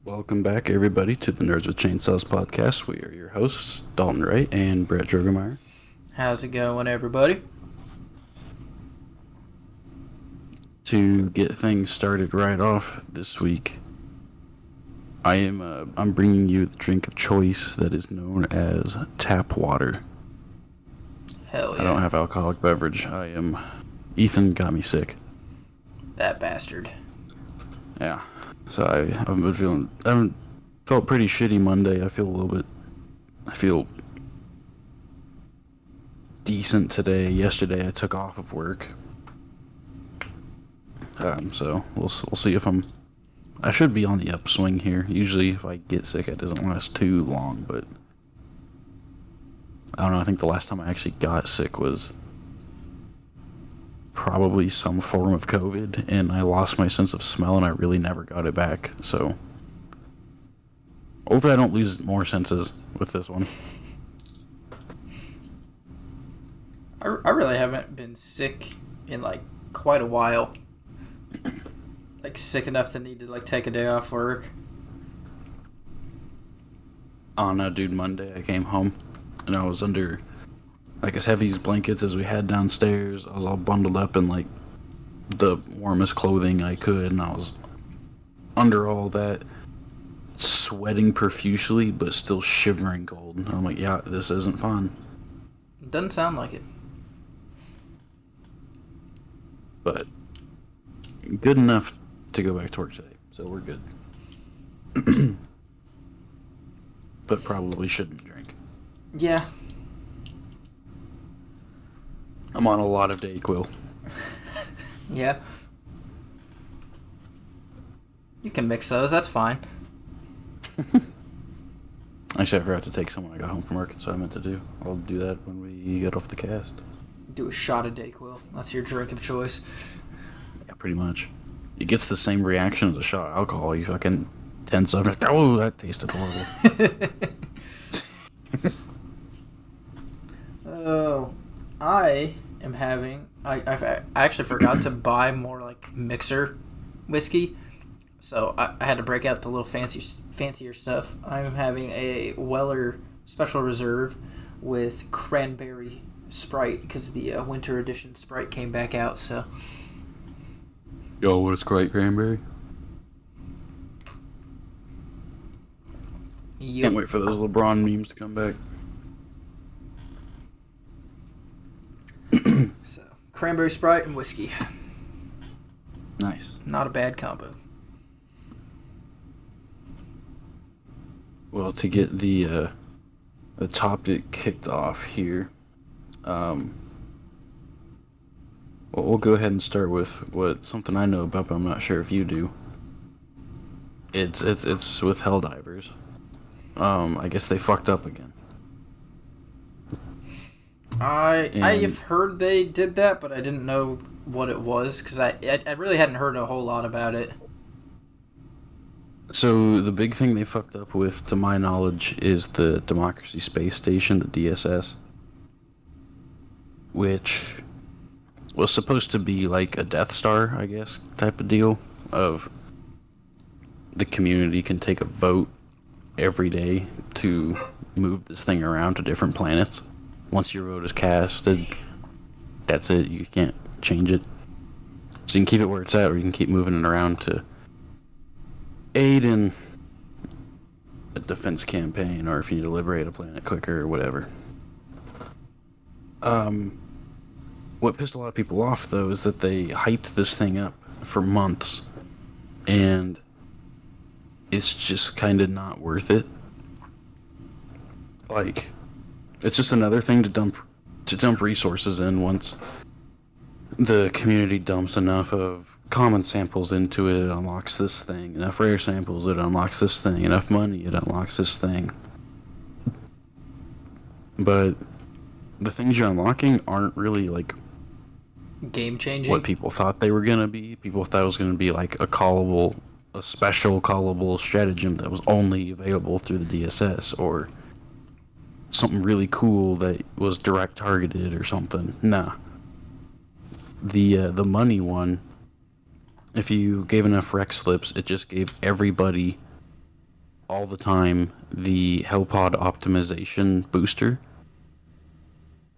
Welcome back, everybody, to the Nerds with Chainsaws podcast. We are your hosts, Dalton Wright and Brett Drogemeyer. How's it going, everybody? To get things started right off this week, I'm bringing you the drink of choice that is known as tap water. Hell yeah. I don't have alcoholic beverage. Ethan got me sick. That bastard. Yeah. So I haven't felt pretty shitty Monday. I feel decent today. Yesterday I took off of work. So we'll see if I should be on the upswing here. Usually if I get sick it doesn't last too long, but I don't know, I think the last time I actually got sick was probably some form of COVID, and I lost my sense of smell, and I really never got it back. So hopefully I don't lose more senses with this one. I really haven't been sick in, quite a while. Sick enough to need to, take a day off work. Oh no, dude, Monday I came home, and I was under, as heavy as blankets as we had downstairs. I was all bundled up in, the warmest clothing I could, and I was under all that, sweating profusely, but still shivering cold. And I'm like, yeah, this isn't fun. Doesn't sound like it. But good enough to go back to work today, so we're good. But probably shouldn't drink. Yeah. I'm on a lot of Dayquil. Yeah. You can mix those, that's fine. Actually, I forgot to take some when I got home from work, so I meant to do. I'll do that when we get off the cast. Do a shot of Dayquil. That's your drink of choice. Yeah, pretty much. It gets the same reaction as a shot of alcohol. You fucking tense up. Oh, that tasted horrible. Oh, I am having... I actually forgot to buy more, mixer whiskey. So I had to break out the little fancier stuff. I'm having a Weller Special Reserve with cranberry Sprite because the winter edition Sprite came back out. So Yo, what is great cranberry? yep. Can't wait for those LeBron memes to come back. So cranberry Sprite and whiskey. Nice. Not a bad combo. Well, to get the topic kicked off here, we'll go ahead and start with something I know about, but I'm not sure if you do. It's with Helldivers. I guess they fucked up again. I've heard they did that, but I didn't know what it was because I really hadn't heard a whole lot about it. So the big thing they fucked up with, to my knowledge, is the Democracy Space Station, the DSS, which was supposed to be like a Death Star, I guess, type of deal, of the community can take a vote every day to move this thing around to different planets. Once your vote is casted, that's it. You can't change it. So you can keep it where it's at, or you can keep moving it around to aid in a defense campaign, or if you need to liberate a planet quicker, or whatever. What pissed a lot of people off, though, is that they hyped this thing up for months, and it's just kind of not worth it. It's just another thing to dump resources in. Once the community dumps enough of common samples into it, it unlocks this thing. Enough rare samples, it unlocks this thing. Enough money, it unlocks this thing. But the things you're unlocking aren't really, Game changing? what people thought they were gonna be. People thought it was gonna be, a special callable stratagem that was only available through the DSS, or something really cool that was direct targeted or something. Nah. The money one, if you gave enough rec slips, it just gave everybody all the time the helipod optimization booster.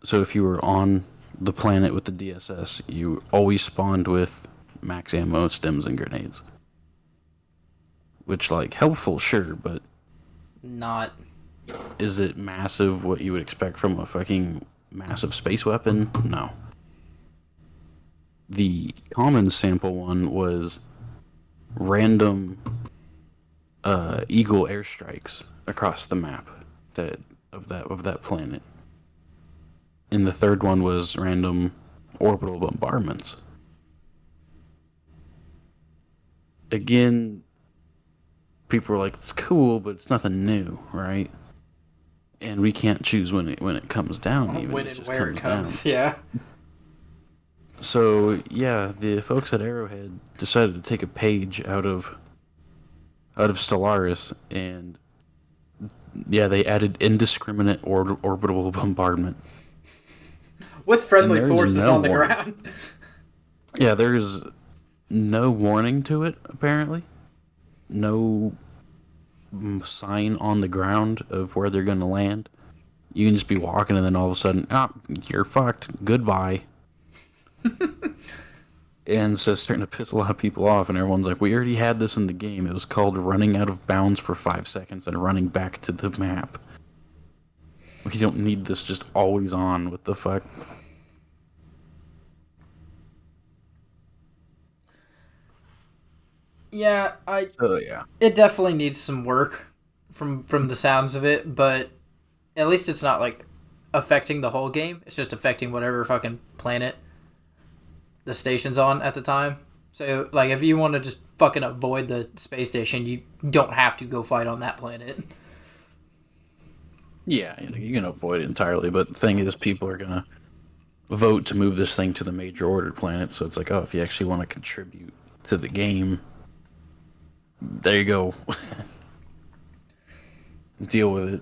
So if you were on the planet with the DSS, you always spawned with max ammo, stims, and grenades. Which, like, helpful, sure, but Not. is it massive what you would expect from a fucking massive space weapon? No. The common sample one was random eagle airstrikes across the map of that planet. And the third one was random orbital bombardments. Again, people were like, "It's cool, but it's nothing new, right?" And we can't choose when it comes down. Even When it and just where it comes, down. yeah. So yeah, the folks at Arrowhead decided to take a page out of Stellaris, and yeah, they added indiscriminate orbital bombardment. With And friendly there is forces no on the warning. ground. Yeah, there is no warning to it, apparently. No sign on the ground of where they're going to land. You can just be walking, and then all of a sudden, you're fucked. Goodbye. And so it's starting to piss a lot of people off, and everyone's like, we already had this in the game. It was called running out of bounds for 5 seconds and running back to the map. We don't need this just always on. What the fuck? Yeah, So, yeah. it definitely needs some work from the sounds of it, but at least it's not like affecting the whole game. It's just affecting whatever fucking planet the station's on at the time. So, like, if you want to just fucking avoid the space station, you don't have to go fight on that planet. Yeah, you can avoid it entirely, but the thing is, people are gonna vote to move this thing to the major ordered planet, so it's like, oh, if you actually want to contribute to the game, there you go. Deal with it.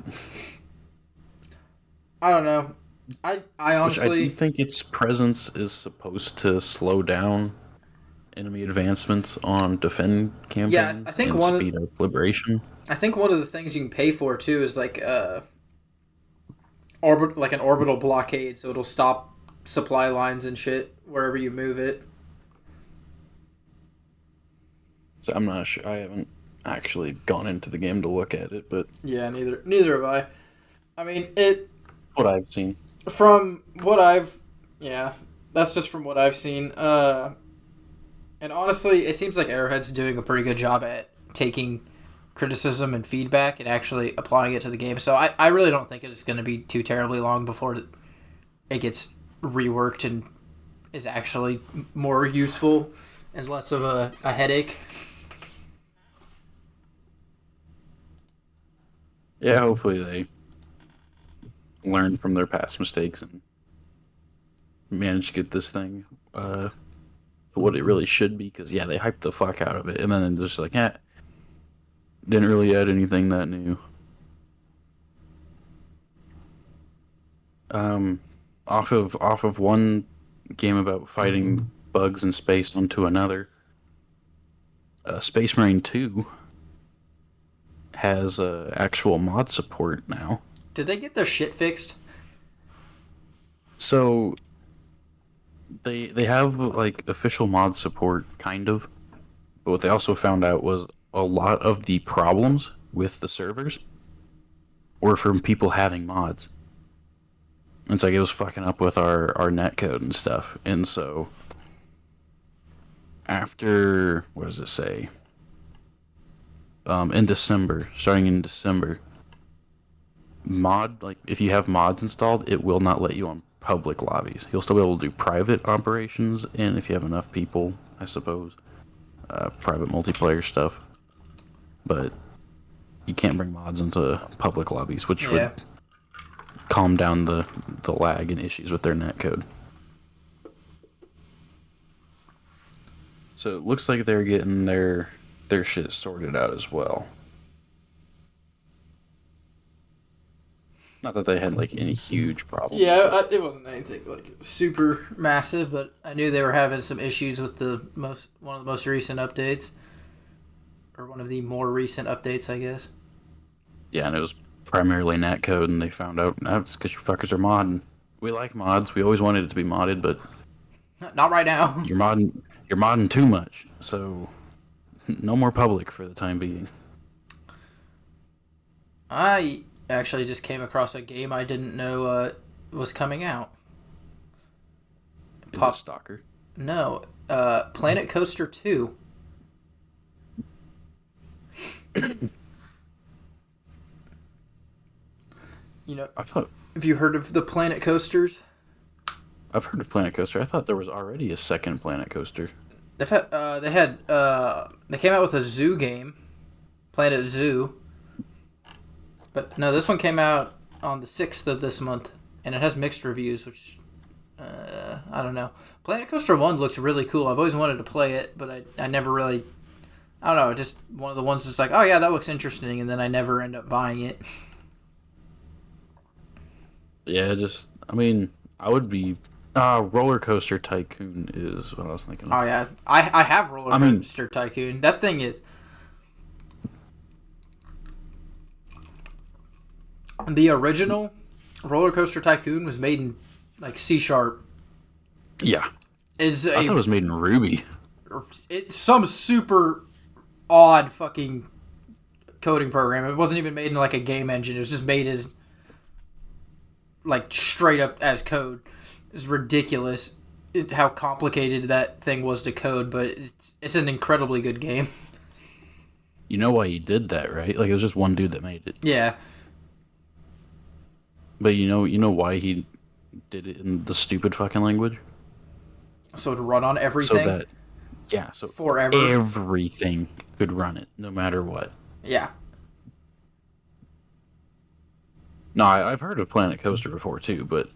I don't know. I Which I honestly, do think its presence is supposed to slow down enemy advancements on defend yeah, campaigns and speed up liberation. I think one of the things you can pay for too is like like an orbital blockade, so it'll stop supply lines and shit wherever you move it. So I'm not sure. I haven't actually gone into the game to look at it, but Yeah, neither have I. I mean, it what I've seen. from what I've yeah, that's just from what I've seen. And honestly, it seems like Arrowhead's doing a pretty good job at taking criticism and feedback and actually applying it to the game. So I really don't think it's going to be too terribly long before it gets reworked and is actually more useful and less of a headache. Yeah, hopefully they learn from their past mistakes and manage to get this thing to what it really should be. Because yeah, they hyped the fuck out of it, and then they're just like, didn't really add anything that new. Off of one game about fighting bugs in space onto another, Space Marine 2 has actual mod support now. Did they get their shit fixed? So they have like official mod support, kind of. But what they also found out was a lot of the problems with the servers were from people having mods. It's like it was fucking up with our netcode and stuff. And so after, what does it say? In December, starting in December, like if you have mods installed, it will not let you on public lobbies. You'll still be able to do private operations, and if you have enough people, I suppose, private multiplayer stuff. But you can't bring mods into public lobbies, which would calm down the lag and issues with their netcode. So it looks like they're getting their shit sorted out as well. Not that they had like any huge problems. Yeah, it wasn't anything like super massive, but I knew they were having some issues with one of the most recent updates, or one of the more recent updates, I guess. Yeah, and it was primarily Nat code, and they found out that's because you fuckers are modding. We like mods. We always wanted it to be modded, but Not right now. you're modding too much. So no more public for the time being. I actually just came across a game I didn't know was coming out. Is it Stalker? No, Planet Coaster 2. You know, I thought have you heard of the Planet Coasters? I've heard of Planet Coaster. I thought there was already a second Planet Coaster. They came out with a zoo game, Planet Zoo. But no, this one came out on the 6th of this month, and it has mixed reviews, which I don't know. Planet Coaster 1 looks really cool. I've always wanted to play it, but I never really, I don't know, just one of the ones that's like, oh yeah, that looks interesting, and then I never end up buying it. Yeah, I mean, I would be. Roller Coaster Tycoon is what I was thinking of. Oh yeah, I have Roller Coaster Tycoon. That thing is the original Roller Coaster Tycoon was made in like C Sharp. Yeah. I thought it was made in Ruby. It's some super odd fucking coding program. It wasn't even made in like a game engine. It was just made as like straight up as code. It's ridiculous how complicated that thing was to code, but it's an incredibly good game. You know why he did that, right? Like, it was just one dude that made it. Yeah. But you know why he did it in the stupid fucking language? So to run on everything? So forever. Everything could run it, no matter what. Yeah. No, I've heard of Planet Coaster before, too, but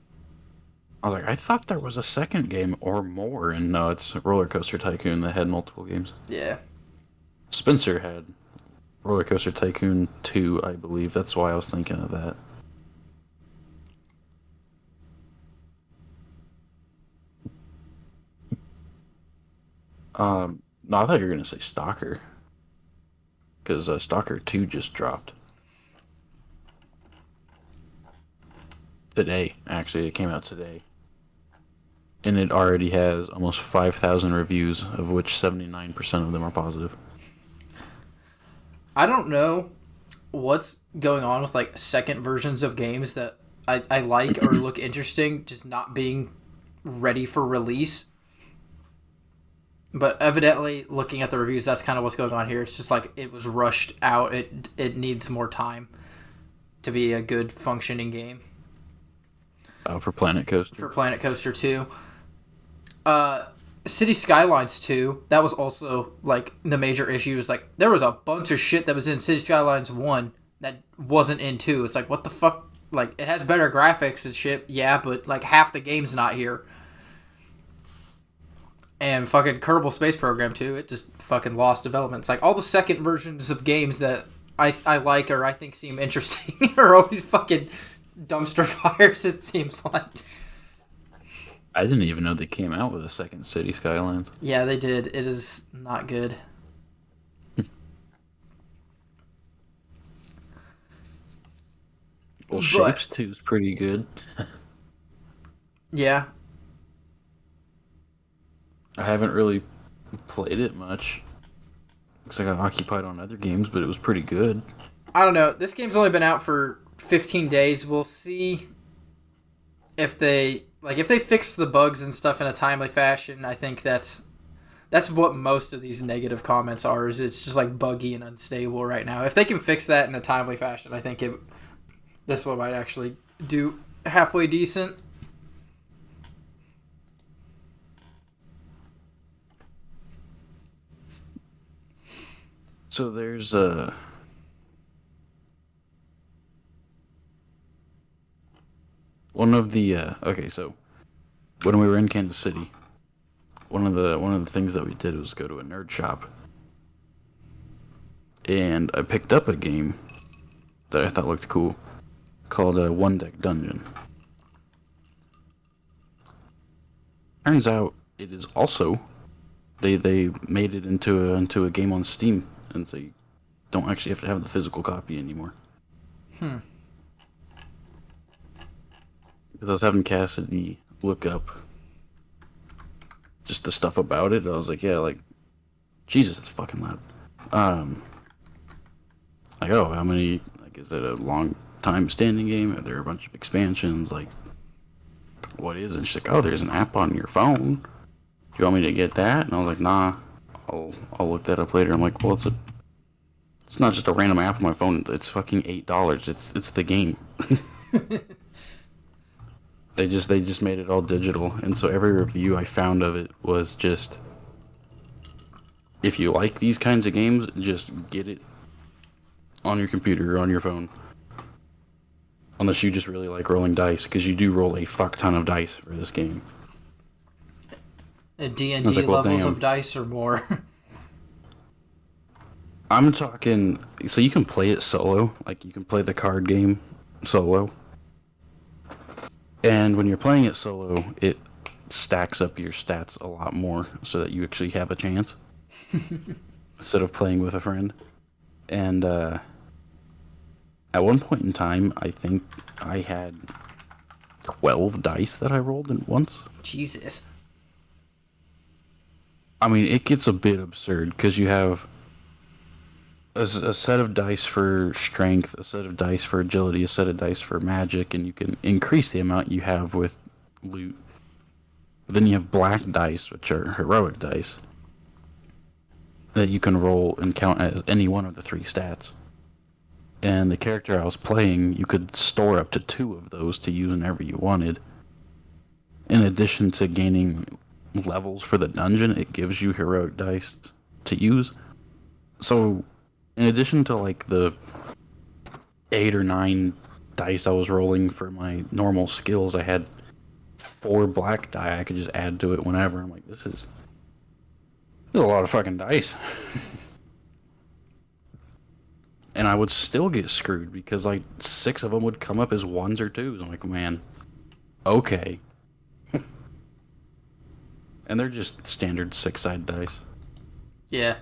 I was like, I thought there was a second game or more, and no, it's Roller Coaster Tycoon that had multiple games. Yeah. Spencer had Roller Coaster Tycoon 2, I believe. That's why I was thinking of that. No, I thought you were going to say Stalker. Because Stalker 2 just dropped. Today, actually. It came out today. And it already has almost 5,000 reviews, of which 79% of them are positive. I don't know what's going on with like second versions of games that I like or look interesting, just not being ready for release. But evidently, looking at the reviews, that's kind of what's going on here. It's just like it was rushed out. It needs more time to be a good functioning game. Oh, for Planet Coaster? For Planet Coaster 2. City Skylines 2, that was also like the major issue. Is like there was a bunch of shit that was in City Skylines 1 that wasn't in 2. It's like, what the fuck? Like, it has better graphics and shit, yeah, but like half the game's not here. And fucking Kerbal Space Program 2, it just fucking lost development. It's like all the second versions of games that I like or I think seem interesting are always fucking dumpster fires, it seems like. I didn't even know they came out with a second City Skylines. Yeah, they did. It is not good. Well, Shapes 2 is pretty good. Yeah. I haven't really played it much. Because I got occupied on other games, but it was pretty good. I don't know. This game's only been out for 15 days. We'll see if they fix the bugs and stuff in a timely fashion. I think that's what most of these negative comments are. Is it's just like buggy and unstable right now. If they can fix that in a timely fashion, I think this one might actually do halfway decent. So there's one of the okay, so when we were in Kansas City, one of the things that we did was go to a nerd shop. And I picked up a game that I thought looked cool called One Deck Dungeon. Turns out it is also they made it into a game on Steam, and so you don't actually have to have the physical copy anymore. Hmm. Because I was having Cassidy look up just the stuff about it. I was like, yeah, like, Jesus, it's fucking loud. Um, like, oh, how many, like, is it a long time standing game? Are there a bunch of expansions? Like, what is it? And she's like, oh, there's an app on your phone. Do you want me to get that? And I was like, nah, I'll look that up later. I'm like, well, it's not just a random app on my phone. It's fucking $8. It's the game. They just made it all digital, and so every review I found of it was just, if you like these kinds of games, just get it on your computer or on your phone. Unless you just really like rolling dice, because you do roll a fuck ton of dice for this game. D&D like, well, levels damn. Of dice or more. I'm talking, so you can play it solo, like you can play the card game solo. And when you're playing it solo, it stacks up your stats a lot more so that you actually have a chance instead of playing with a friend. And at one point in time, I think I had 12 dice that I rolled at once. Jesus. I mean, it gets a bit absurd because you have a set of dice for strength, a set of dice for agility, a set of dice for magic, and you can increase the amount you have with loot. But then you have black dice, which are heroic dice, that you can roll and count as any one of the 3 stats. And the character I was playing, you could store up to 2 of those to use whenever you wanted. In addition to gaining levels for the dungeon, it gives you heroic dice to use. So in addition to like the 8 or 9 dice I was rolling for my normal skills, I had 4 black die I could just add to it whenever. I'm like, this is a lot of fucking dice. And I would still get screwed because like 6 of them would come up as 1s or 2s. I'm like, man, okay. And they're just standard 6-sided dice. Yeah.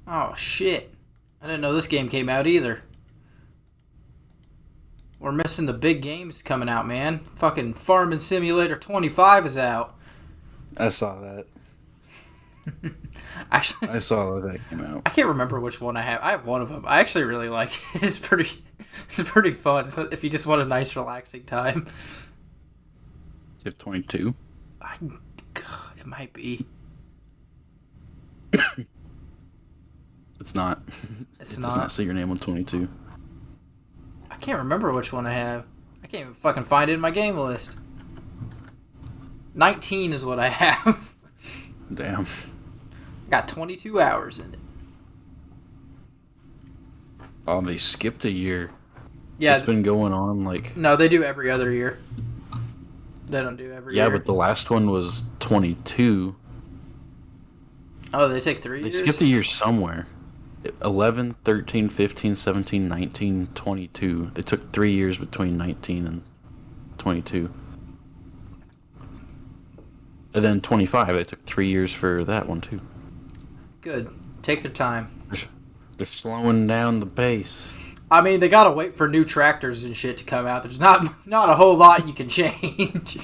Oh, shit. I didn't know this game came out either. We're missing the big games coming out, man. Fucking Farming Simulator 25 is out. I saw that. Actually, I saw that came out. I can't remember which one I have. I have one of them. I actually really liked it. It's pretty fun. If you just want a nice, relaxing time. You have 22? It might be. It's not. It does not say your name on 22. I can't remember which one I have. I can't even fucking find it in my game list. 19 is what I have. Damn. Got 22 hours in it. Oh, they skipped a year. Yeah. It's been going on like... No, they do every other year. They don't do every year. Yeah, but the last one was 22. Oh, they take 3 years? They skipped a year somewhere. 11, 13, 15, 17, 19, 22. They took 3 years between 19 and 22. And then 25, they took 3 years for that one, too. Good. Take their time. They're slowing down the pace. I mean, they gotta wait for new tractors and shit to come out. There's not a whole lot you can change.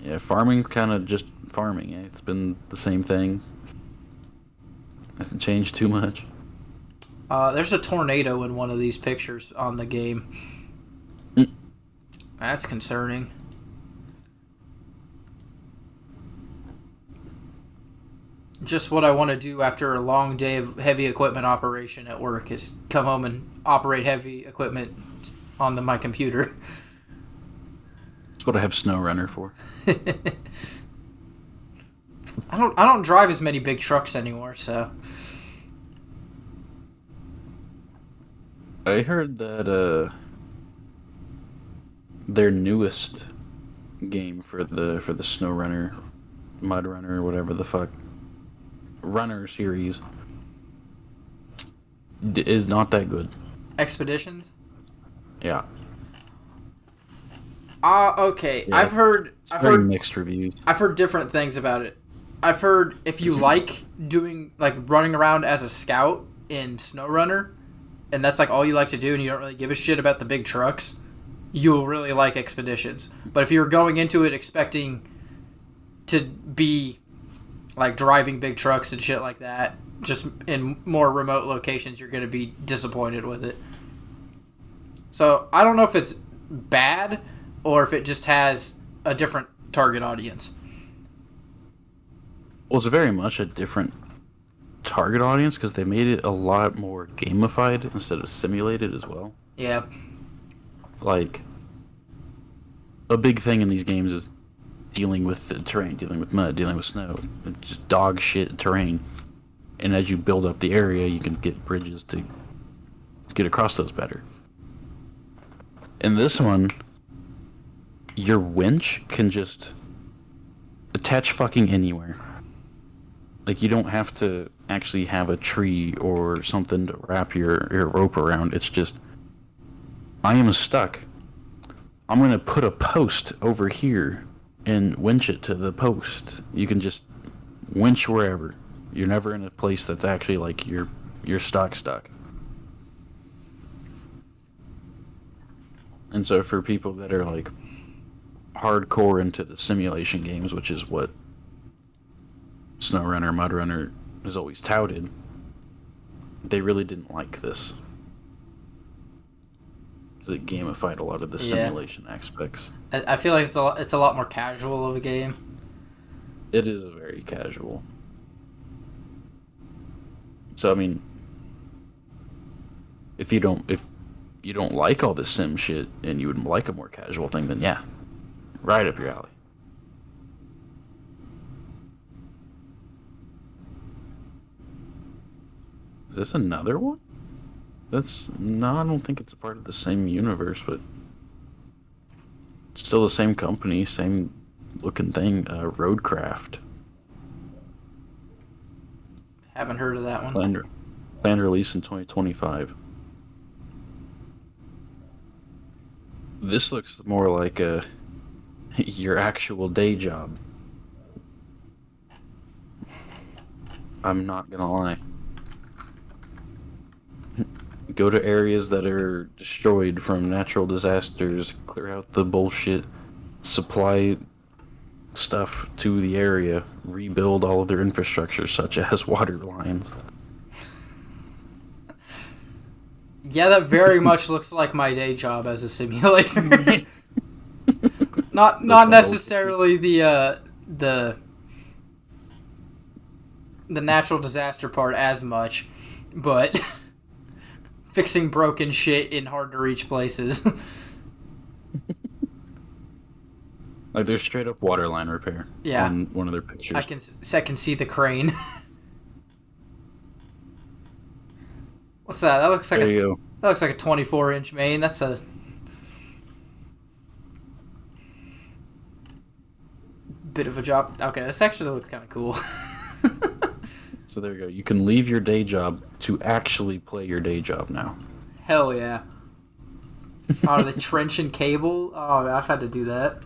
Yeah, farming kind of just farming. Eh? It's been the same thing. Hasn't changed too much. There's a tornado in one of these pictures on the game. That's concerning. Just what I want to do after a long day of heavy equipment operation at work is come home and operate heavy equipment on my computer. That's what I have SnowRunner for. I don't drive as many big trucks anymore, so. I heard that their newest game for the SnowRunner, Mud Runner, whatever the fuck, Runner series is not that good. Expeditions? Yeah. Okay. Yeah, I've heard mixed reviews. I've heard different things about it. I've heard if you like doing like running around as a scout in SnowRunner, and that's like all you like to do, and you don't really give a shit about the big trucks, you will really like Expeditions. But if you're going into it expecting to be like driving big trucks and shit like that, just in more remote locations, you're going to be disappointed with it. So I don't know if it's bad or if it just has a different target audience. Well, it's very much a different target audience because they made it a lot more gamified instead of simulated as well. Yeah. Like, a big thing in these games is dealing with the terrain, dealing with mud, dealing with snow, just dog shit terrain. And as you build up the area, you can get bridges to get across those better. In this one, your winch can just attach fucking anywhere. Like, you don't have to actually have a tree or something to wrap your rope around. It's just, I am stuck. I'm going to put a post over here and winch it to the post. You can just winch wherever. You're never in a place that's actually like you're stuck. And so for people that are like hardcore into the simulation games, which is what SnowRunner, MudRunner is always touted, they really didn't like this. Because it gamified a lot of the simulation aspects. I feel like it's a lot more casual of a game. It is a very casual. So I mean, if you don't like all this sim shit and you would like a more casual thing, then yeah, right up your alley. Is this another one? No, I don't think it's a part of the same universe, but it's still the same company, same looking thing. Roadcraft. Haven't heard of that one. Planned release in 2025. This looks more like your actual day job. I'm not gonna lie. Go to areas that are destroyed from natural disasters, clear out the bullshit, supply stuff to the area, rebuild all of their infrastructure, such as water lines. Yeah, that very much looks like my day job as a simulator. not necessarily the natural disaster part as much, but fixing broken shit in hard to reach places. Like there's straight up water line repair. Yeah. On one of their pictures. I can see the crane. What's that? That looks like there you go. That looks like a 24-inch main. That's a bit of a job. Okay, this actually looks kind of cool. So there you go. You can leave your day job to actually play your day job now. Hell yeah. Oh, the trench and cable? Oh, I've had to do that.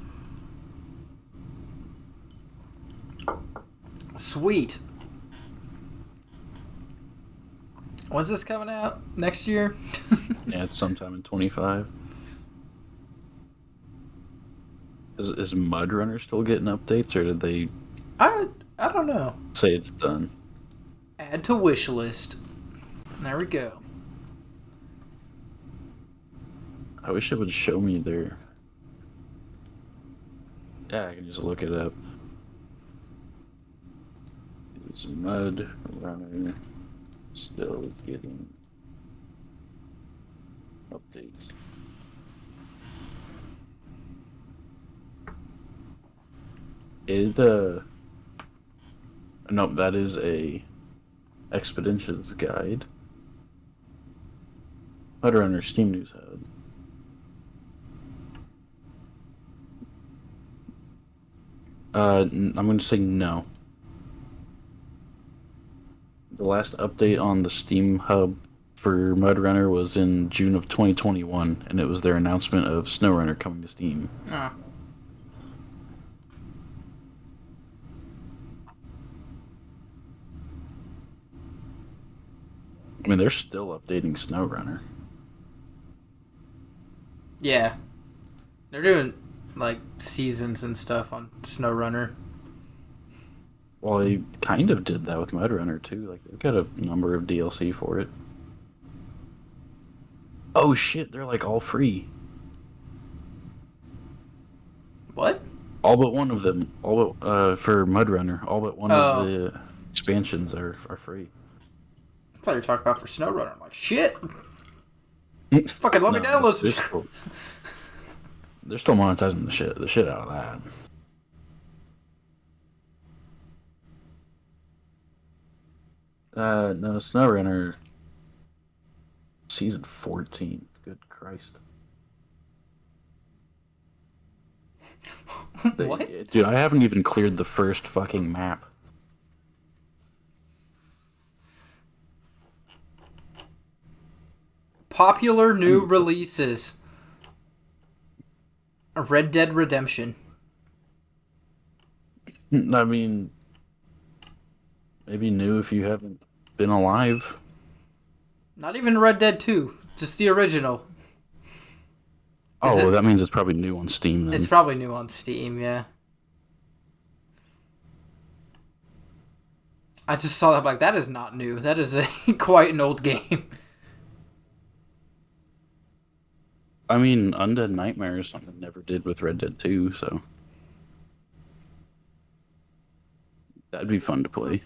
Sweet. When's this coming out? Next year? Yeah, it's sometime in 25. Is MudRunner still getting updates, or did they... I don't know. Say it's done. Add to wish list. There we go. I wish it would show me their... Yeah, I can just look it up. It's MudRunner still getting updates. No, that is a Expeditions guide. MudRunner Steam News Hub. I'm going to say no. The last update on the Steam Hub for MudRunner was in June of 2021, and it was their announcement of SnowRunner coming to Steam. Ah. I mean, they're still updating SnowRunner. Yeah, they're doing like seasons and stuff on SnowRunner. Well, they kind of did that with MudRunner too. Like they've got a number of DLC for it. Oh shit, they're like all free. What? All but one of them. All but for MudRunner, all but one of Oh, the expansions are free. I thought you were talking about for SnowRunner. I'm like, shit. Fucking let me No, download they're some. still monetizing the shit out of that. No, SnowRunner season 14. Good Christ. What? Dude, I haven't even cleared the first fucking map. Popular new releases. Red Dead Redemption. I mean, maybe new if you haven't been alive. Not even Red Dead 2. Just the original. Oh, well, it? that means it's probably new on Steam then. It's probably new on Steam, yeah. I just saw that, like, that is not new. That is quite an old game. I mean, Undead Nightmare is something I never did with Red Dead 2, so that'd be fun to play.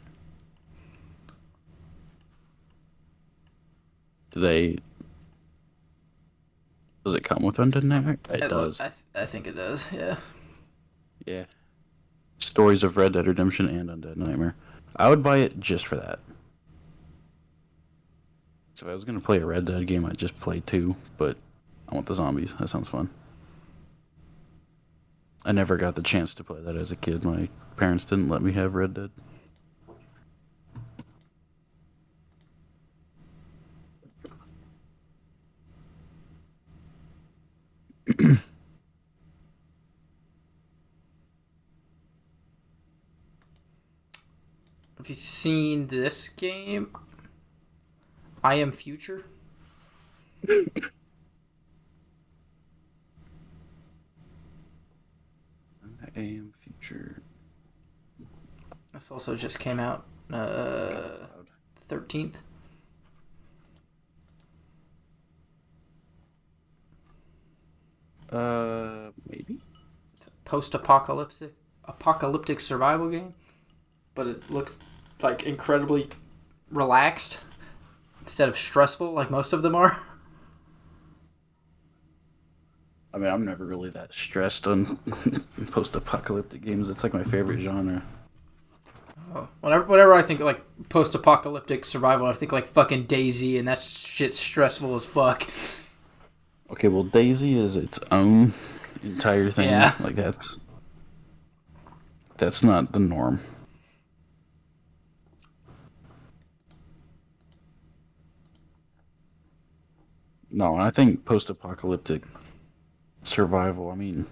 Do they? Does it come with Undead Nightmare? It does. I think it does, yeah. Yeah. Stories of Red Dead Redemption and Undead Nightmare. I would buy it just for that. So if I was gonna play a Red Dead game, I'd just play 2, but I want the zombies. That sounds fun. I never got the chance to play that as a kid. My parents didn't let me have Red Dead. Have you seen this game? I Am Future? I Am Future. This also just came out 13th. Maybe. It's a apocalyptic survival game, but it looks like incredibly relaxed instead of stressful like most of them are. I mean, I'm never really that stressed on post-apocalyptic games. It's like my favorite genre. Oh. Whenever I think like post-apocalyptic survival, I think like fucking Daisy, and that shit's stressful as fuck. Okay, well, Daisy is its own entire thing. Yeah. Like that's not the norm. No, I think post-apocalyptic survival. I mean,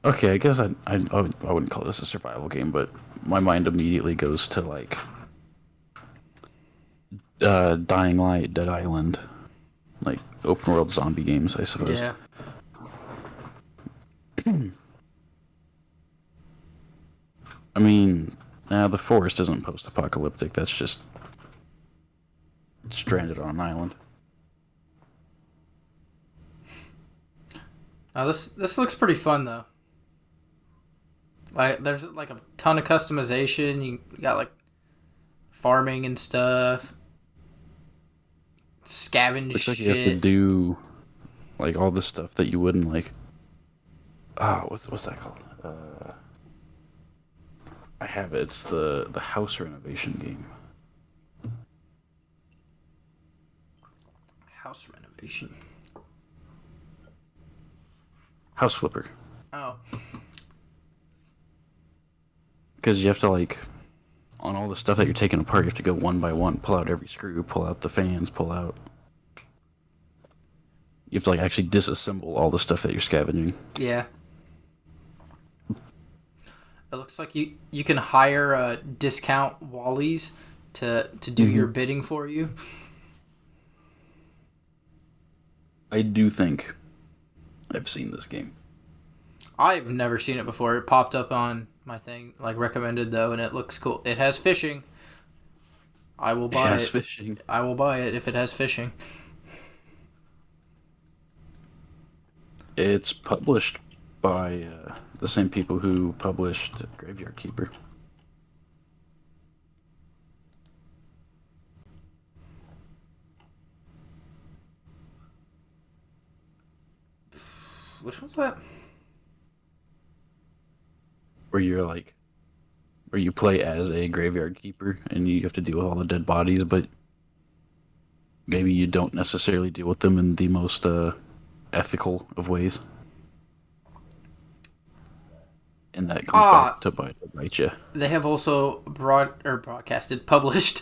okay, I guess I wouldn't call this a survival game, but my mind immediately goes to like Dying Light, Dead Island, like open world zombie games, I suppose. Yeah. I mean, the forest isn't post-apocalyptic. That's just stranded on an island. Now this looks pretty fun though. Like there's like a ton of customization. You got like farming and stuff. Scavenge Looks like shit. you have to do like all the stuff that you wouldn't like. Oh, what's that called? I have it. It's the house renovation game. House renovation. House Flipper. Oh. Because you have to like, on all the stuff that you're taking apart, you have to go one by one, pull out every screw, pull out the fans, pull out. You have to like actually disassemble all the stuff that you're scavenging. Yeah. It looks like you can hire discount Wallies to do your bidding for you. I do think I've seen this game. I've never seen it before. It popped up on my thing, like recommended though, and it looks cool. It has fishing. I will buy it. It has fishing. I will buy it if it has fishing. It's published by the same people who published Graveyard Keeper. Which one's that? Where you play as a graveyard keeper and you have to deal with all the dead bodies, but maybe you don't necessarily deal with them in the most ethical of ways. And that comes back to bite you. They have also published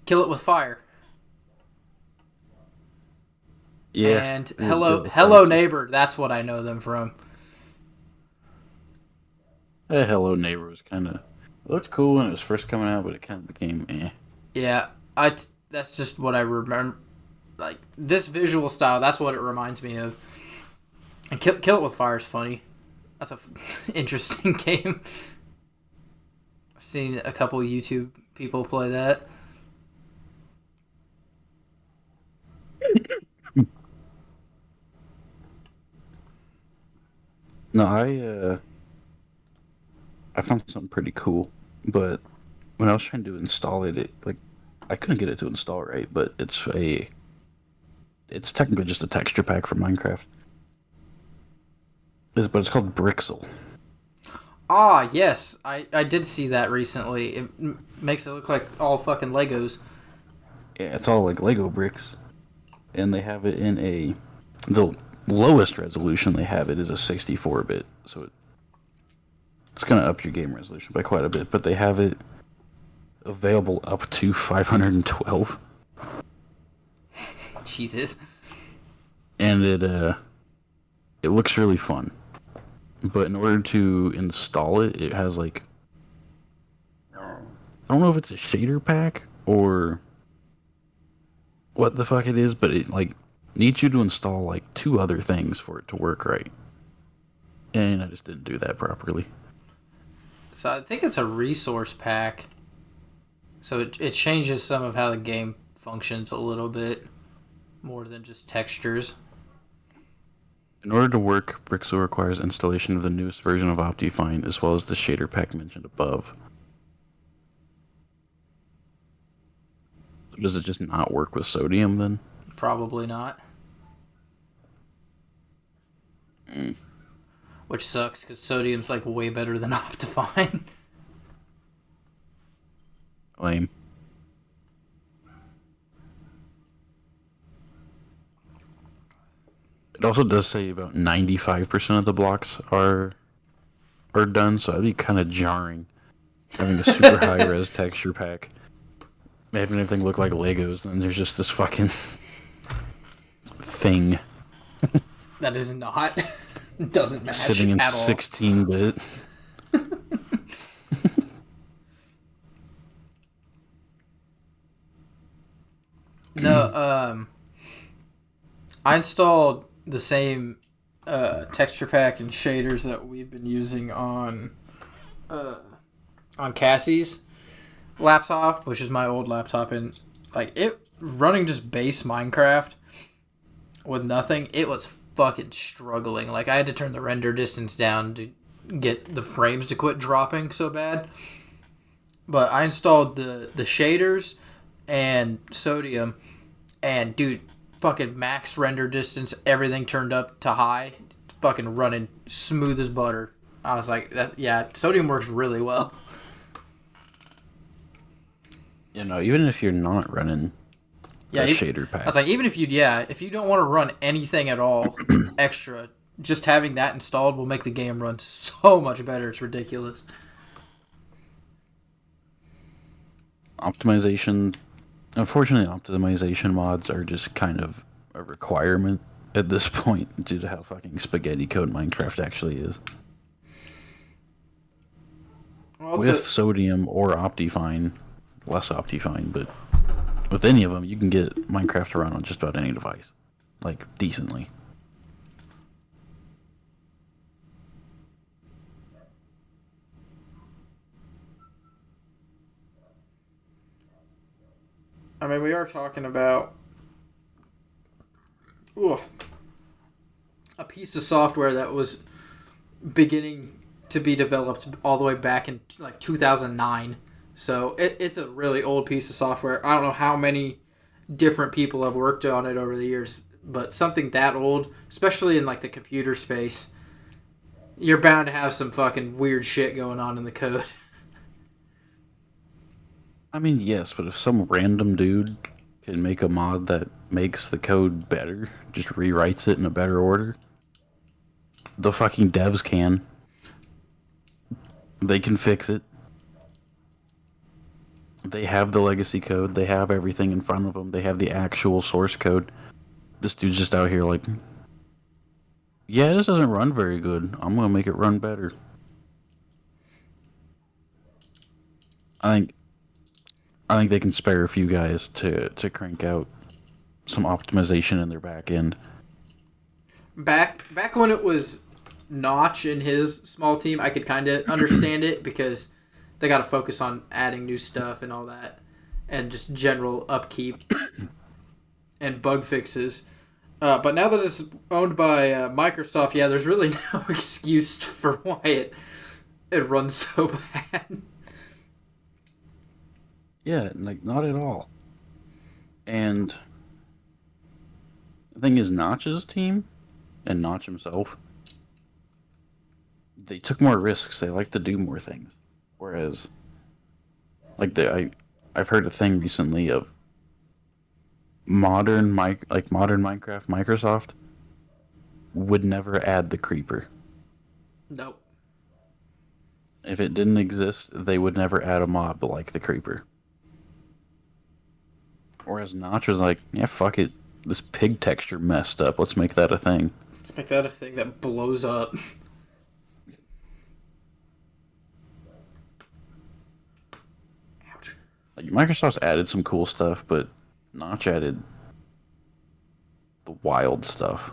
Kill It With Fire. Yeah. And Hello Neighbor, that's what I know them from. Hello Neighbor was kind of... It looked cool when it was first coming out, but it kind of became eh. Yeah, that's just what I remember. Like, this visual style, that's what it reminds me of. And Kill It With Fire is funny. That's a interesting game. I've seen a couple YouTube people play that. No, I found something pretty cool, but when I was trying to install it, I couldn't get it to install right. But it's technically just a texture pack for Minecraft. But it's called Brixel. Ah, yes, I did see that recently. It makes it look like all fucking Legos. Yeah, it's all like Lego bricks, and they have it in the lowest resolution they have it is a 64-bit, so it's gonna up your game resolution by quite a bit. But they have it available up to 512. Jesus. And it looks really fun. But in order to install it, it has I don't know if it's a shader pack or what the fuck it is, but it needs you to install 2 other things for it to work right. And I just didn't do that properly. So I think it's a resource pack. So it changes some of how the game functions a little bit more than just textures. In order to work, Brixel requires installation of the newest version of Optifine as well as the shader pack mentioned above. Does it just not work with sodium then? Probably not. Which sucks because sodium's way better than Optifine. Lame. It also does say about 95% of the blocks are done, so that'd be kind of jarring. Having a super high res texture pack, having everything look like Legos, and then there's just this fucking thing. That is not. Doesn't match sitting in at all. 16-bit. No, I installed the same texture pack and shaders that we've been using on Cassie's laptop, which is my old laptop, and it running just base Minecraft with nothing, it was fucking struggling. I had to turn the render distance down to get the frames to quit dropping so bad. But I installed the shaders and sodium, and dude, fucking max render distance, everything turned up to high, fucking running smooth as butter. I was like, sodium works really well. Even if you're not running shader pack. I was like, even if you don't want to run anything at all extra, just having that installed will make the game run so much better. It's ridiculous. Optimization. Unfortunately, optimization mods are just kind of a requirement at this point due to how fucking spaghetti code Minecraft actually is. Well, with sodium or Optifine, less Optifine, but with any of them, you can get Minecraft to run on just about any device, like decently. I mean, we are talking about ooh, a piece of software that was beginning to be developed all the way back in like 2009. So it's a really old piece of software. I don't know how many different people have worked on it over the years, but something that old, especially in like the computer space, you're bound to have some fucking weird shit going on in the code. I mean, yes, but if some random dude can make a mod that makes the code better, just rewrites it in a better order, the fucking devs can. They can fix it. They have the legacy code. They have everything in front of them. They have the actual source code. This dude's just out here like, yeah, this doesn't run very good. I'm gonna make it run better. I think I think they can spare a few guys to crank out some optimization in their back end. Back when it was Notch and his small team, I could kind of understand it because they got to focus on adding new stuff and all that, and just general upkeep and bug fixes. But now that it's owned by Microsoft, yeah, there's really no excuse for why it runs so bad. Yeah, like not at all. And the thing is, Notch's team and Notch himself, they took more risks. They like to do more things. Whereas, I've heard a thing recently of modern Minecraft. Microsoft would never add the creeper. Nope. If it didn't exist, they would never add a mob like the creeper. Whereas Notch was like, yeah, fuck it. This pig texture messed up. Let's make that a thing. Let's make that a thing that blows up. Ouch. Like Microsoft's added some cool stuff, but Notch added the wild stuff.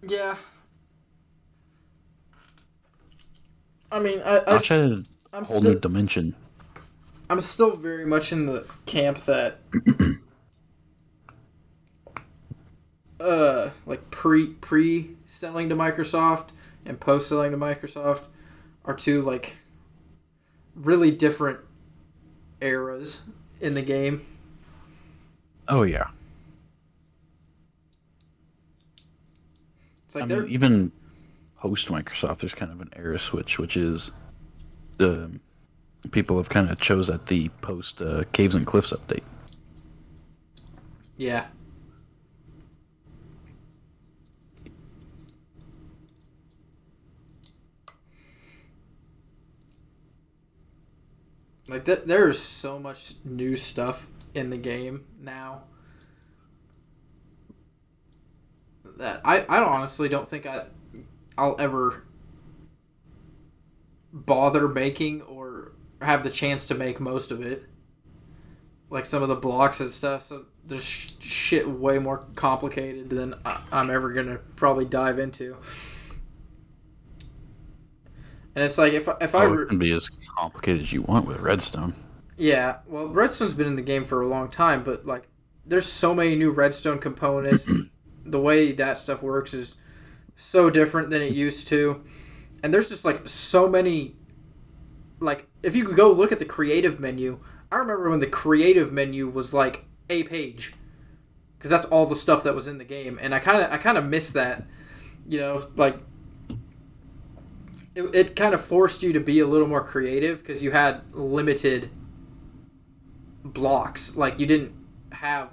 Yeah. I mean, Notch added a I'm whole still, new dimension. I'm still very much in the camp that, like pre selling to Microsoft and post selling to Microsoft are two like really different eras in the game. Oh yeah. It's like I they're mean, even post Microsoft, there's kind of an era switch, which is the people have kind of chose at the post Caves and Cliffs update. yeah. Like there is so much new stuff in the game now that I honestly don't think I'll ever bother making or have the chance to make most of it. Like some of the blocks and stuff, so there's shit way more complicated than I'm ever gonna probably dive into. And it's like if It can be as complicated as you want with Redstone. yeah, well, Redstone's been in the game for a long time, but like there's so many new Redstone components. The way that stuff works is so different than it used to. And there's just like so many, like if you could go look at the creative menu, I remember when the creative menu was like a page, because that's all the stuff that was in the game, and I kind of miss that, like it kind of forced you to be a little more creative because you had limited blocks, like you didn't have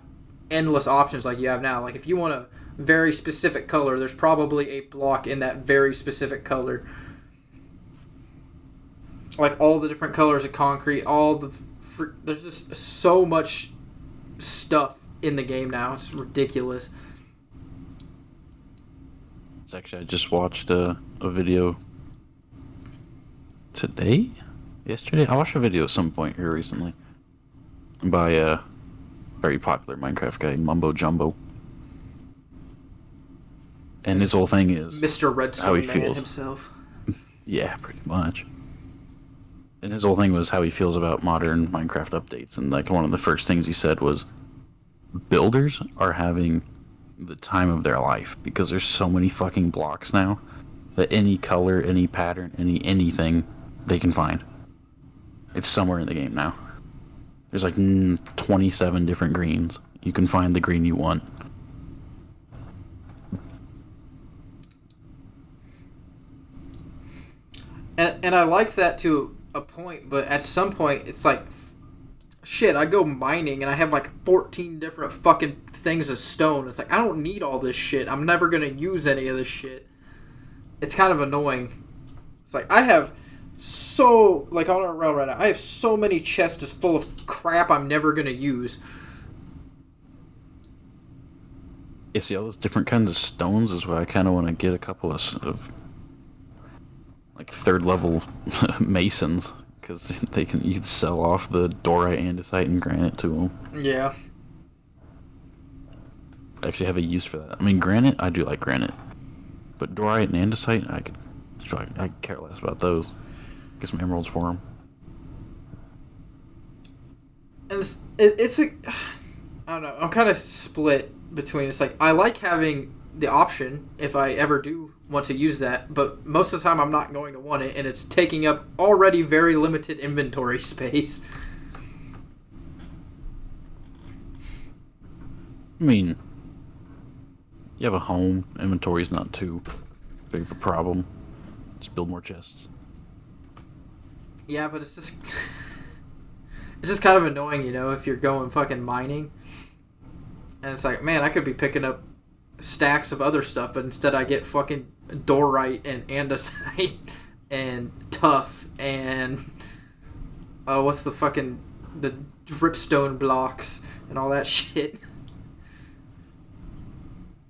endless options like you have now. Like if you want a very specific color, there's probably a block in that very specific color. Like all the different colors of concrete, there's just so much stuff in the game now. It's ridiculous. It's actually I just watched a video today, yesterday. I watched a video at some point here recently by a very popular Minecraft guy, Mumbo Jumbo, and his whole thing is Mr. how he Redstone Man feels. himself. Yeah, pretty much. And his whole thing was how he feels about modern Minecraft updates, and like one of the first things he said was builders are having the time of their life because there's so many fucking blocks now that any color, any pattern, anything they can find. It's somewhere in the game now. There's like 27 different greens. You can find the green you want. And I like that to a point, but at some point, it's like, shit, I go mining and I have like 14 different fucking things of stone. It's like, I don't need all this shit. I'm never going to use any of this shit. It's kind of annoying. It's like, I have so, like on our rail right now, I have so many chests just full of crap I'm never going to use. You see all those different kinds of stones is why I kind of want to get a couple of like third level masons because you can sell off the dorite, andesite, and granite to them. Yeah. I actually have a use for that. I mean, granite, I do like granite, but dorite and andesite, I care less about those. Get some emeralds for them. And it's a, I don't know, I'm kind of split between, it's like, I like having the option if I ever do want to use that, but most of the time I'm not going to want it, and it's taking up already very limited inventory space. I mean, you have a home, inventory's not too big of a problem. Just build more chests. Yeah, but it's just it's just kind of annoying, you know, if you're going fucking mining, and it's like, man, I could be picking up stacks of other stuff, but instead I get fucking dorite and andesite and tuff and what's the dripstone blocks and all that shit.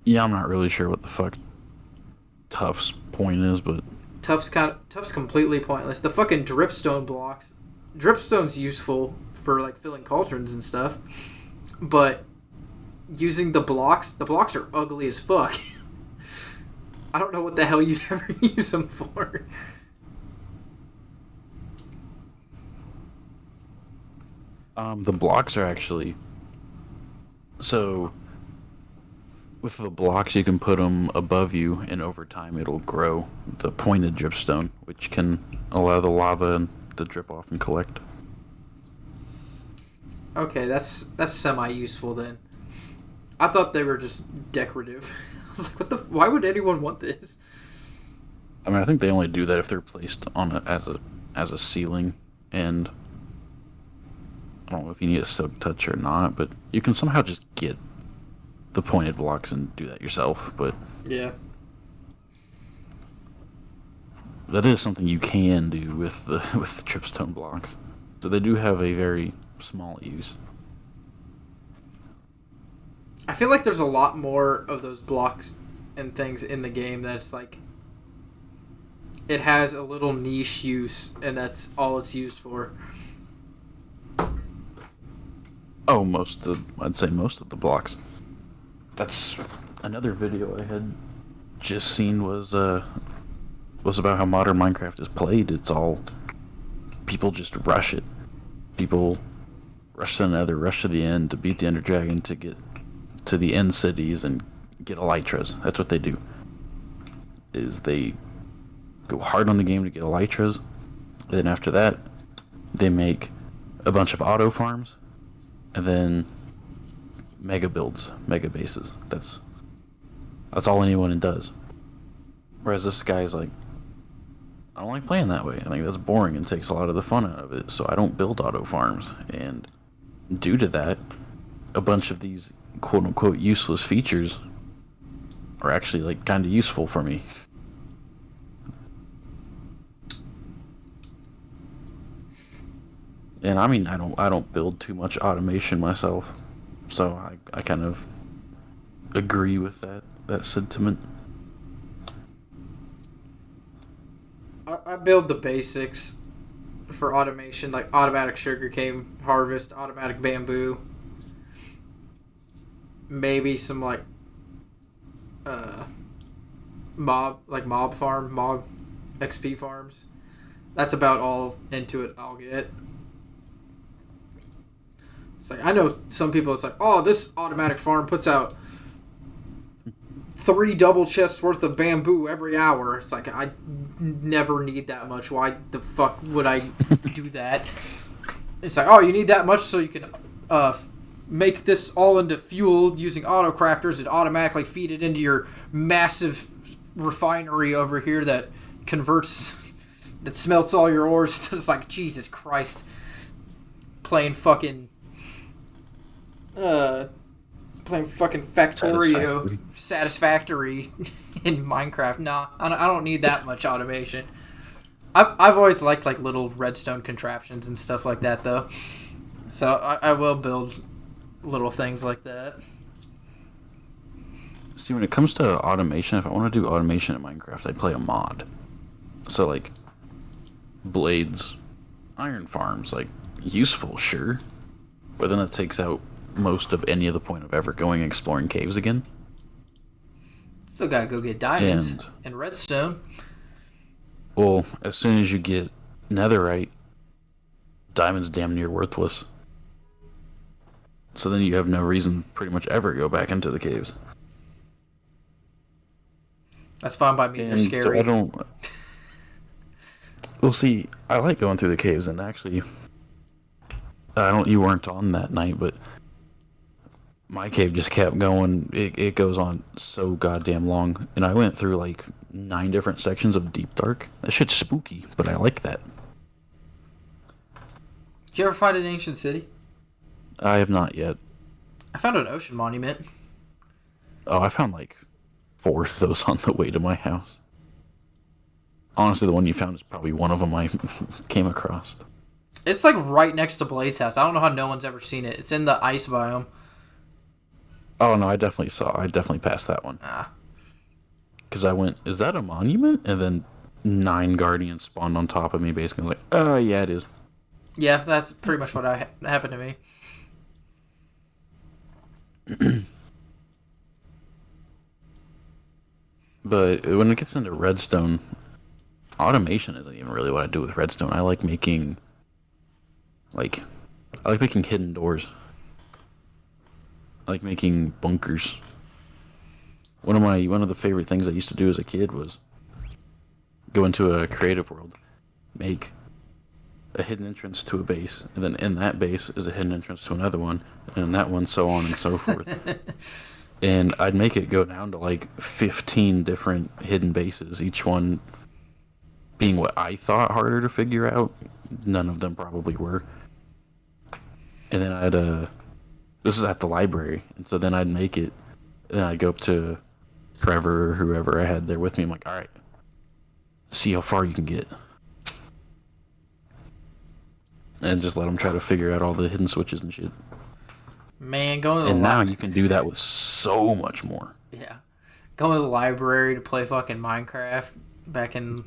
Yeah, I'm not really sure what the fuck Tuff's point is, but Tuff's completely pointless. The fucking dripstone blocks. Dripstone's useful for like filling cauldrons and stuff, but using the blocks are ugly as fuck. I don't know what the hell you'd ever use them for. The blocks are actually so. With the blocks, you can put them above you, and over time it'll grow the pointed dripstone, which can allow the lava to drip off and collect. Okay, that's semi-useful then. I thought they were just decorative. I was like, what the? Why would anyone want this? I mean, I think they only do that if they're placed on as a ceiling, and I don't know if you need a silk touch or not, but you can somehow just get the pointed blocks and do that yourself, but Yeah. that is something you can do with the dripstone blocks. So they do have a very small use. I feel like there's a lot more of those blocks and things in the game that's like, it has a little niche use and that's all it's used for. Oh, I'd say most of the blocks. That's another video I had just seen was about how modern Minecraft is played. It's all people just rush it. People rush to the Nether, rush to the end to beat the Ender Dragon to get to the end cities and get elytras. That's what they do. Is they go hard on the game to get elytras, and then after that, they make a bunch of auto farms, and then mega builds, mega bases. That's all anyone does. Whereas this guy's like, I don't like playing that way. I think that's boring and takes a lot of the fun out of it. So I don't build auto farms. And due to that, a bunch of these quote unquote useless features are actually like kind of useful for me. And I mean, I don't build too much automation myself. So I kind of agree with that sentiment. I build the basics for automation, like automatic sugarcane harvest, automatic bamboo, maybe some like uh, mob XP farms. That's about all into it I'll get. It's like I know some people. It's like, oh, this automatic farm puts out 3 double chests worth of bamboo every hour. It's like I never need that much. Why the fuck would I do that? It's like, oh, you need that much so you can make this all into fuel using auto crafters and automatically feed it into your massive refinery over here that smelts all your ores. It's just like, Jesus Christ. Playing fucking Factorio Satisfactory in Minecraft. Nah, I don't need that much automation. I've always liked like little redstone contraptions and stuff like that though. So I will build little things like that. See, when it comes to automation, if I want to do automation in Minecraft, I'd play a mod. So, like, blades, iron farms, like, useful, sure. But then that takes out most of any of the point of ever going and exploring caves again. Still gotta go get diamonds and redstone. Well, as soon as you get netherite, diamond's damn near worthless. So then you have no reason pretty much ever go back into the caves. That's fine by me. They're scary. So I don't... Well, see, I like going through the caves, and actually, you weren't on that night, but my cave just kept going. It goes on so goddamn long, and I went through like 9 different sections of Deep Dark. That shit's spooky, but I like that. Did you ever find an ancient city? I have not yet. I found an ocean monument. Oh, I found like 4 of those on the way to my house. Honestly, the one you found is probably one of them I came across. It's like right next to Blade's house. I don't know how no one's ever seen it. It's in the ice biome. Oh, no, I definitely passed that one. Ah. Because I went, is that a monument? And then 9 guardians spawned on top of me, basically. I was like, oh, yeah, it is. Yeah, that's pretty much what happened to me. But when it gets into redstone, automation isn't even really what I do with redstone. I like making hidden doors. I like making bunkers. One of the favorite things I used to do as a kid was go into a creative world, make a hidden entrance to a base, and then in that base is a hidden entrance to another one, and in that one so on and so forth. And I'd make it go down to like 15 different hidden bases, each one being what I thought harder to figure out. None of them probably were. And then this is at the library, and so then I'd make it, and I'd go up to Trevor or whoever I had there with me. I'm like, all right, see how far you can get. And just let them try to figure out all the hidden switches and shit. Man, going to the And now you can do that with so much more. Yeah. Going to the library to play fucking Minecraft back in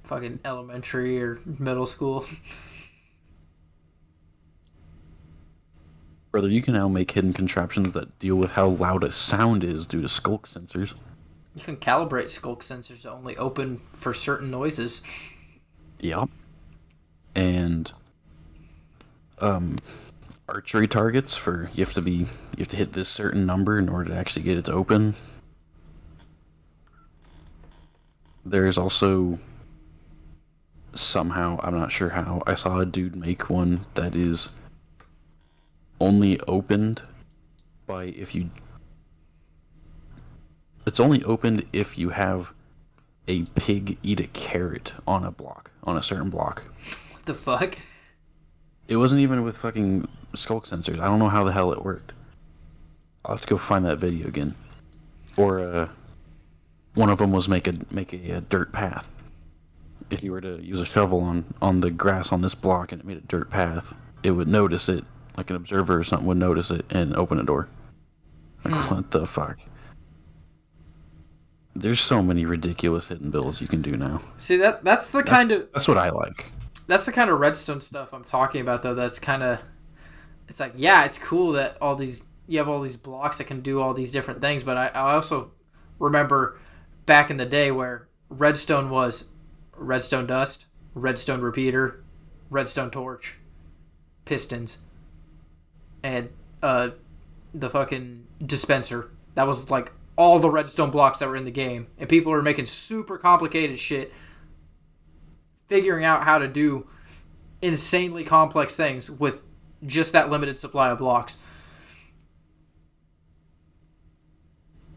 fucking elementary or middle school. Brother, you can now make hidden contraptions that deal with how loud a sound is due to skulk sensors. You can calibrate skulk sensors to only open for certain noises. Yep. And archery targets for you have to hit this certain number in order to actually get it to open. There's also somehow, I'm not sure how, I saw a dude make one that is only opened it's only opened if you have a pig eat a carrot on a certain block. What the fuck? It wasn't even with fucking skulk sensors. I don't know how the hell it worked. I'll have to go find that video again. Or one of them was make a dirt path. If you were to use a shovel on the grass on this block and it made a dirt path, it would notice it, like an observer or something would notice it and open a door. Like, what the fuck? There's so many ridiculous hidden builds you can do now. See that's the kind of That's what I like. that's the kind of redstone stuff I'm talking about though. That's kind of it's like yeah, it's cool that all these you have all these blocks that can do all these different things. But I also remember back in the day where redstone was redstone dust, redstone repeater, redstone torch, pistons, and the fucking dispenser. That was like all the redstone blocks that were in the game, and people were making super complicated shit, figuring out how to do insanely complex things with just that limited supply of blocks.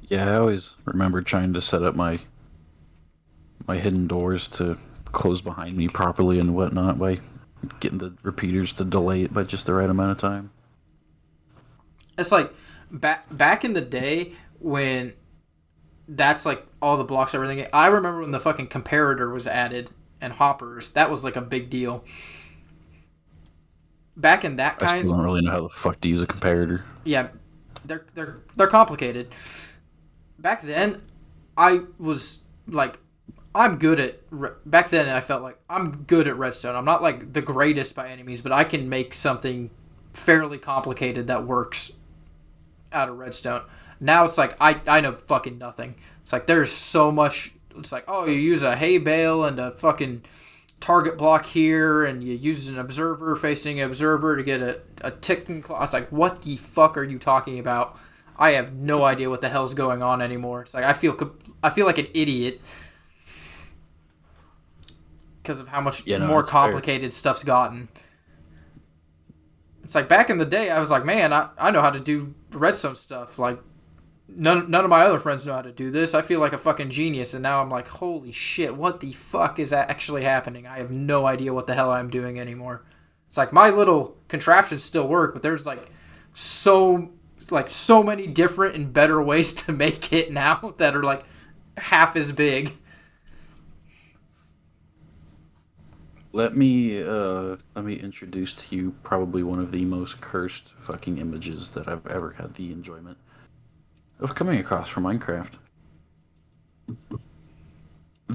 Yeah, I always remember trying to set up my hidden doors to close behind me properly and whatnot by getting the repeaters to delay it by just the right amount of time. It's like back in the day when that's like all the blocks everything. I remember when the fucking comparator was added and hoppers. That was like a big deal. Back in that I still time, don't really know how the fuck to use a comparator. yeah, they're complicated. Back then, I was like, I'm good at. Back then, I felt like I'm good at redstone. I'm not like the greatest by any means, but I can make something fairly complicated that works out of redstone. Now it's like I know fucking nothing. It's like there's so much. It's like, oh, you use a hay bale and a fucking target block here, and you use an observer facing an observer to get a ticking clock. It's like, what the fuck are you talking about? I have no idea what the hell's going on anymore. It's like I feel like an idiot because of how much more complicated stuff's gotten. It's like back in the day, I was like, man, I know how to do redstone stuff. Like none of my other friends know how to do this. I feel like a fucking genius, and now I'm like, holy shit, what the fuck is actually happening? I have no idea what the hell I'm doing anymore. It's like my little contraptions still work, but there's like so many different and better ways to make it now that are like half as big. Let me introduce to you probably one of the most cursed fucking images that I've ever had the enjoyment of coming across from Minecraft.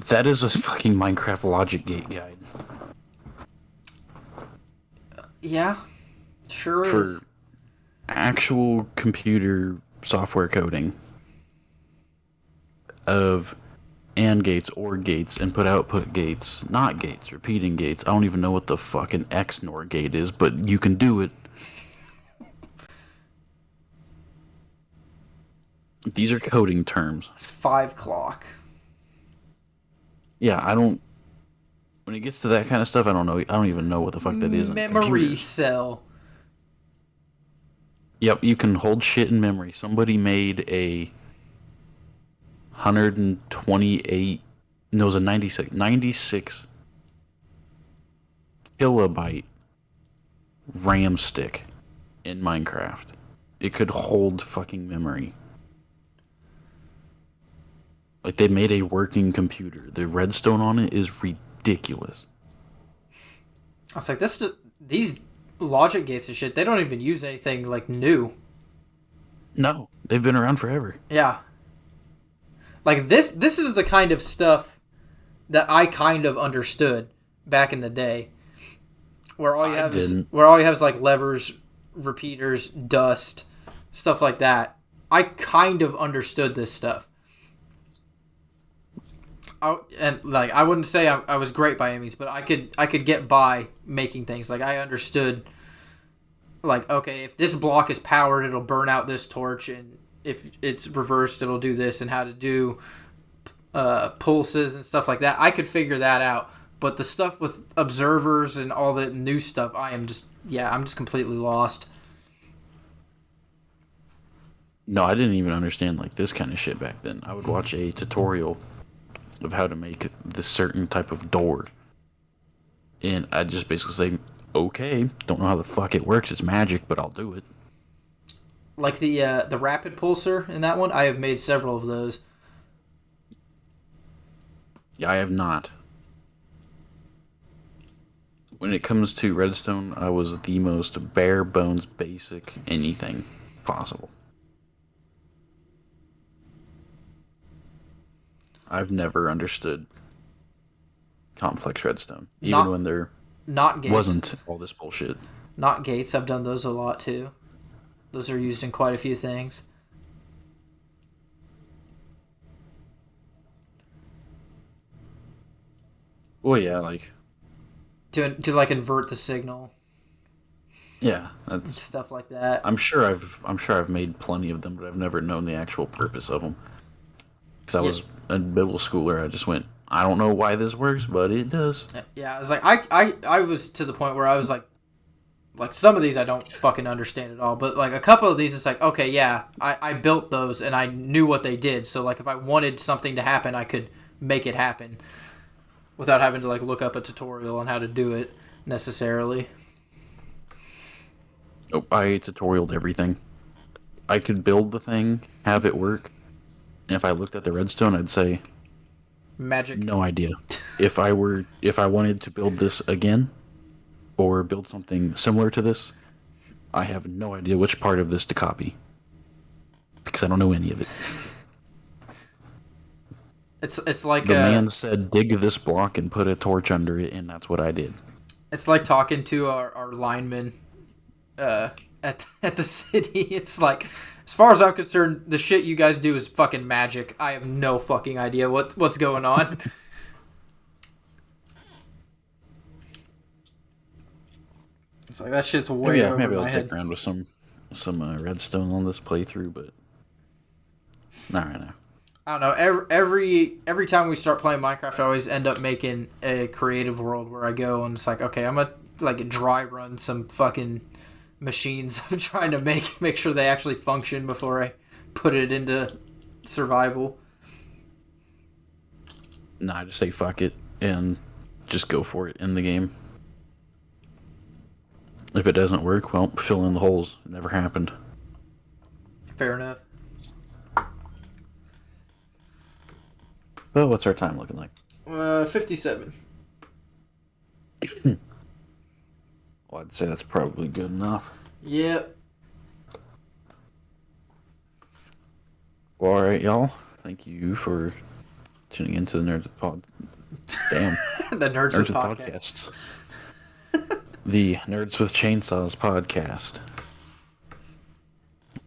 That is a fucking Minecraft logic gate guide. Yeah, sure For is. actual computer software coding of AND gates, OR gates, input-output gates, not gates, repeating gates. I don't even know what the fucking XNOR gate is, but you can do it. These are coding terms. 5 clock. Yeah, when it gets to that kind of stuff, I don't know. I don't even know what the fuck that is. Memory cell. Yep, you can hold shit in memory. Somebody made a 128... No, it was a 96 kilobyte RAM stick in Minecraft. It could hold fucking memory. Like, they made a working computer. The redstone on it is ridiculous. I was like, these logic gates and shit, they don't even use anything like new. No, they've been around forever. Yeah. Like this is the kind of stuff that I kind of understood back in the day. Where all you have is like levers, repeaters, dust, stuff like that. I kind of understood this stuff. I wouldn't say I was great by any means, but I could get by making things. Like I understood, like, okay, if this block is powered, it'll burn out this torch, and if it's reversed, it'll do this, and how to do pulses and stuff like that. I could figure that out. But the stuff with observers and all the new stuff, I'm just completely lost. No, I didn't even understand like this kind of shit back then. I would watch a tutorial of how to make this certain type of door, and I'd just basically say, okay, don't know how the fuck it works, it's magic, but I'll do it. Like the rapid pulser in that one, I have made several of those. Yeah, I have not. When it comes to redstone, I was the most bare bones basic anything possible. I've never understood complex redstone, even Not when there not gates. wasn't all this bullshit. Not gates. I've done those a lot too. Those are used in quite a few things. Well, yeah, like To like invert the signal yeah, and that's. stuff like that. I'm sure I've made plenty of them, but I've never known the actual purpose of them. Because I Yeah, was a middle schooler, I just went, I don't know why this works, but it does. yeah. I was like, I was to the point where I was like some of these I don't fucking understand at all, but like a couple of these, it's like, okay, yeah, I built those and I knew what they did. So like if I wanted something to happen, I could make it happen without having to like look up a tutorial on how to do it necessarily. Oh, I tutorialed everything. I could build the thing, have it work, and if I looked at the redstone, I'd say, Magic. no idea. If I wanted to build this again, or build something similar to this, I have no idea which part of this to copy. Because I don't know any of it. It's like The man said, dig this block and put a torch under it, and that's what I did. it's like talking to our linemen at the city. It's like, as far as I'm concerned, the shit you guys do is fucking magic. I have no fucking idea what's going on. It's like that shit's way over Maybe I'll my dick head. around with some redstone on this playthrough, but not right now. I don't know. Every time we start playing Minecraft, I always end up making a creative world where I go and it's like, okay, I'm gonna like dry run some fucking machines. I'm trying to make sure they actually function before I put it into survival. Nah, I just say fuck it and just go for it in the game. If it doesn't work, well, fill in the holes. It never happened. Fair enough. Well, what's our time looking like? 57. Well, I'd say that's probably good enough. Yep. Well, all right, y'all. Thank you for tuning into the Nerds with Pod. Damn. The Nerds Nerds with with Podcasts. Podcasts. The Nerds with Chainsaws podcast.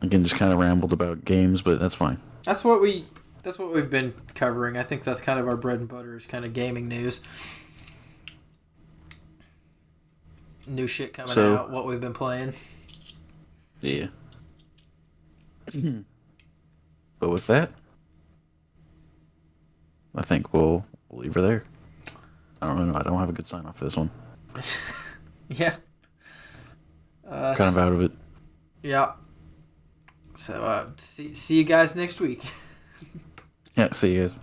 Again, just kind of rambled about games, but that's fine. That's what we've been covering. I think that's kind of our bread and butter is kind of gaming news. New shit coming out, what we've been playing. Yeah. But with that, I think we'll leave her there. I don't know. I don't have a good sign off for this one. Yeah. Kind of out of it. Yeah. So see you guys next week. Yeah, see you guys.